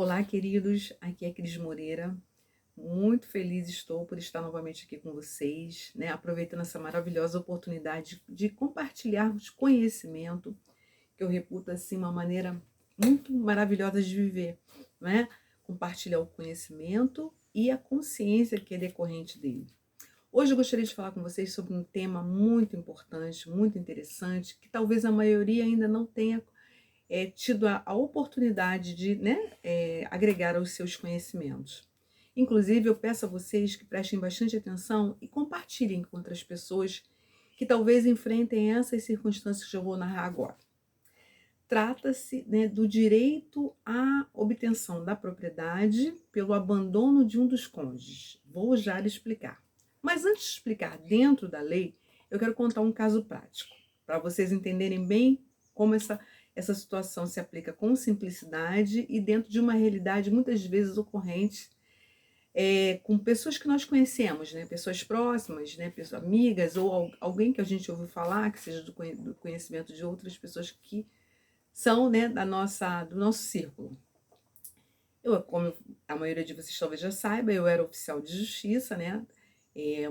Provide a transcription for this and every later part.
Olá, queridos. Aqui é Cris Moreira. Muito feliz estou por estar novamente aqui com vocês, né? Aproveitando essa maravilhosa oportunidade de compartilharmos conhecimento, que eu reputo assim uma maneira muito maravilhosa de viver, né? Compartilhar o conhecimento e a consciência que é decorrente dele. Hoje eu gostaria de falar com vocês sobre um tema muito importante, muito interessante, que talvez a maioria ainda não tenha tido a oportunidade de, né, agregar aos seus conhecimentos. Inclusive, eu peço a vocês que prestem bastante atenção e compartilhem com outras pessoas que talvez enfrentem essas circunstâncias que eu vou narrar agora. Trata-se, né, do direito à obtenção da propriedade pelo abandono de um dos cônjuges. Vou já lhe explicar. Mas antes de explicar dentro da lei, eu quero contar um caso prático, para vocês entenderem bem como essa situação se aplica com simplicidade e dentro de uma realidade muitas vezes ocorrente com pessoas que nós conhecemos, né? Pessoas próximas, né? Pessoas amigas ou alguém que a gente ouviu falar, que seja do conhecimento de outras pessoas que são, né, do nosso círculo. Como a maioria de vocês talvez já saiba, eu era oficial de justiça, né?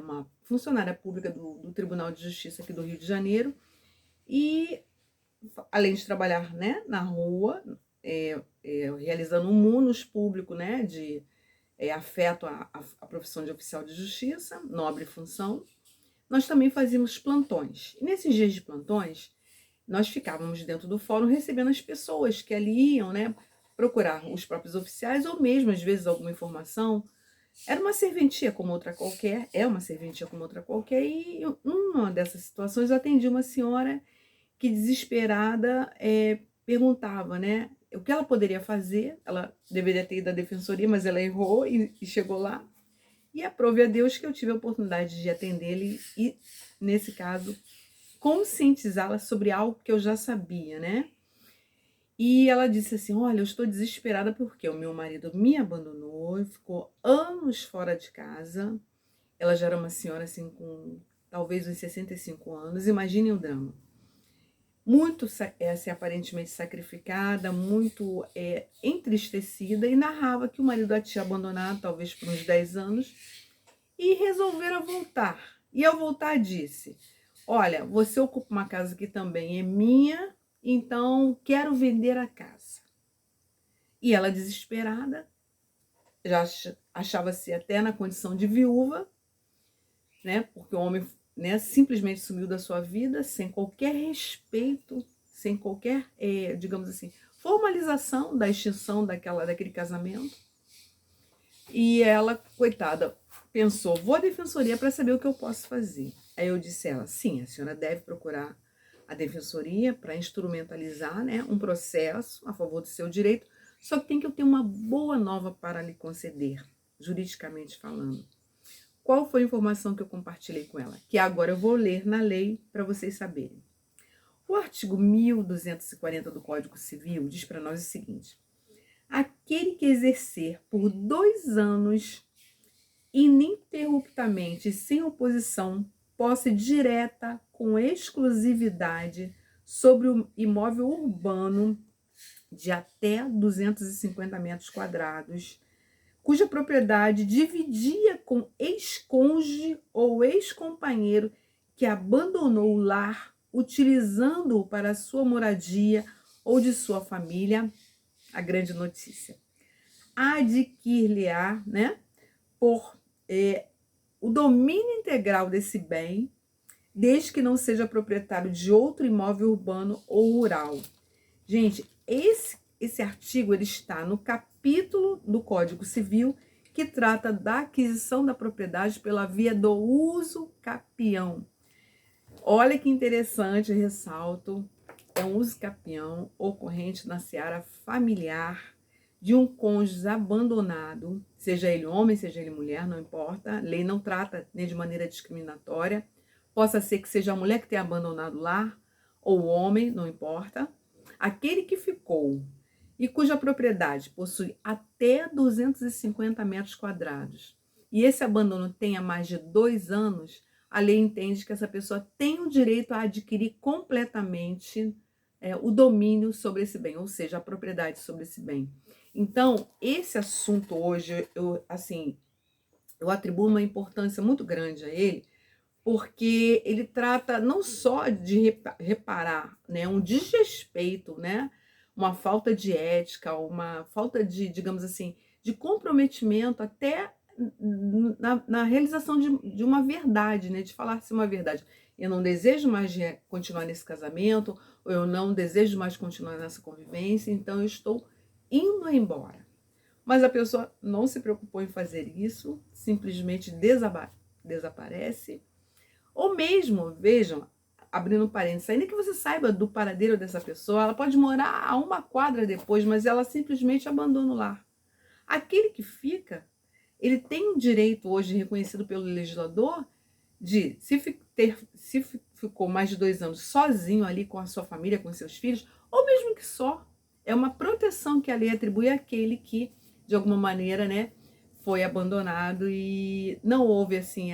Uma funcionária pública do Tribunal de Justiça aqui do Rio de Janeiro. E além de trabalhar, né, na rua, realizando um munus público, né, de afeto à profissão de oficial de justiça, nobre função, nós também fazíamos plantões. E nesses dias de plantões, nós ficávamos dentro do fórum recebendo as pessoas que ali iam, né, procurar os próprios oficiais ou mesmo, às vezes, alguma informação. Era uma serventia como outra qualquer, é uma serventia como outra qualquer, e uma dessas situações eu atendi uma senhora que desesperada perguntava, né, o que ela poderia fazer. Ela deveria ter ido à defensoria, mas ela errou e chegou lá. E aprove a Deus que eu tive a oportunidade de atendê-la e, nesse caso, conscientizá-la sobre algo que eu já sabia, né? E ela disse assim: olha, eu estou desesperada porque o meu marido me abandonou, ficou anos fora de casa. Ela já era uma senhora assim com talvez uns 65 anos, imaginem o drama. Muito assim, aparentemente sacrificada, muito entristecida, e narrava que o marido a tinha abandonado talvez por uns 10 anos e resolveram voltar. E ao voltar disse: olha, você ocupa uma casa que também é minha, então quero vender a casa. E ela, desesperada, já achava-se até na condição de viúva, né? Porque o homem, né, simplesmente sumiu da sua vida sem qualquer respeito, sem qualquer, digamos assim, formalização da extinção daquele casamento. E ela, coitada, pensou: vou à defensoria para saber o que eu posso fazer. Aí eu disse a ela: sim, a senhora deve procurar a defensoria para instrumentalizar, né, um processo a favor do seu direito, só que tem que eu ter uma boa nova para lhe conceder, juridicamente falando. Qual foi a informação que eu compartilhei com ela? Que agora eu vou ler na lei para vocês saberem. O artigo 1240 do Código Civil diz para nós o seguinte: aquele que exercer por 2 anos ininterruptamente, sem oposição, posse direta com exclusividade sobre o imóvel urbano de até 250 metros quadrados, cuja propriedade dividia com ex-cônjuge ou ex-companheiro que abandonou o lar, utilizando-o para sua moradia ou de sua família, a grande notícia, adquirir-lhe-á, né, por o domínio integral desse bem, desde que não seja proprietário de outro imóvel urbano ou rural. Gente, esse artigo ele está no capítulo do Código Civil que trata da aquisição da propriedade pela via do uso capião. Olha que interessante, ressalto, é um uso capião ocorrente na seara familiar de um cônjuge abandonado, seja ele homem, seja ele mulher, não importa, a lei não trata nem de maneira discriminatória, possa ser que seja a mulher que tenha abandonado o lar, ou o homem, não importa, aquele que ficou e cuja propriedade possui até 250 metros quadrados, e esse abandono tenha mais de 2 anos, a lei entende que essa pessoa tem o direito a adquirir completamente o domínio sobre esse bem, ou seja, a propriedade sobre esse bem. Então, esse assunto hoje, eu atribuo uma importância muito grande a ele, porque ele trata não só de reparar, né, um desrespeito, né, uma falta de ética, uma falta de, digamos assim, de comprometimento até na realização de uma verdade, né, de falar-se uma verdade. Eu não desejo mais continuar nesse casamento, ou eu não desejo mais continuar nessa convivência, então eu estou indo embora. Mas a pessoa não se preocupou em fazer isso, simplesmente desaparece. Ou mesmo, vejam, abrindo um parênteses, ainda que você saiba do paradeiro dessa pessoa, ela pode morar a uma quadra depois, mas ela simplesmente abandona o lar. Aquele que fica, ele tem um direito hoje reconhecido pelo legislador de, se ficou mais de 2 anos sozinho ali com a sua família, com seus filhos, ou mesmo que só, é uma proteção que a lei atribui àquele que, de alguma maneira, né, foi abandonado e não houve assim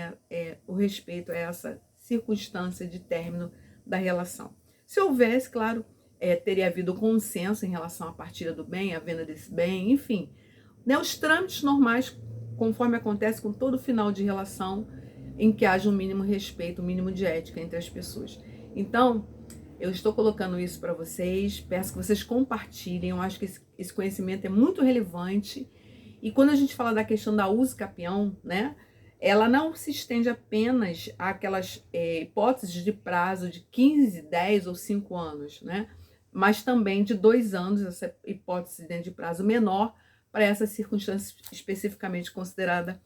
o respeito a essa circunstância de término da relação. Se houvesse, claro, teria havido consenso em relação à partilha do bem, à venda desse bem, enfim, né, os trâmites normais, conforme acontece com todo final de relação em que haja um mínimo respeito, um mínimo de ética entre as pessoas. Então, eu estou colocando isso para vocês, peço que vocês compartilhem, eu acho que esse conhecimento é muito relevante. E quando a gente fala da questão da uso capião, né, ela não se estende apenas àquelas hipóteses de prazo de 15, 10 ou 5 anos, né, mas também de 2 anos, essa hipótese de prazo menor, para essa circunstância especificamente considerada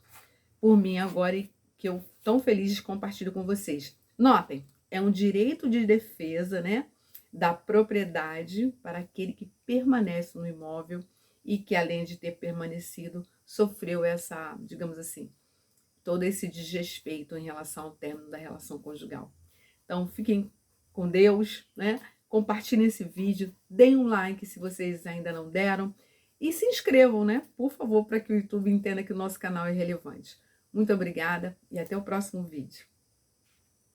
por mim agora e que eu tão feliz compartilho com vocês. Notem, é um direito de defesa, né, da propriedade para aquele que permanece no imóvel e que, além de ter permanecido, sofreu essa, digamos assim, todo esse desrespeito em relação ao término da relação conjugal. Então, fiquem com Deus, né? Compartilhem esse vídeo, deem um like se vocês ainda não deram e se inscrevam, né? Por favor, para que o YouTube entenda que o nosso canal é relevante. Muito obrigada e até o próximo vídeo.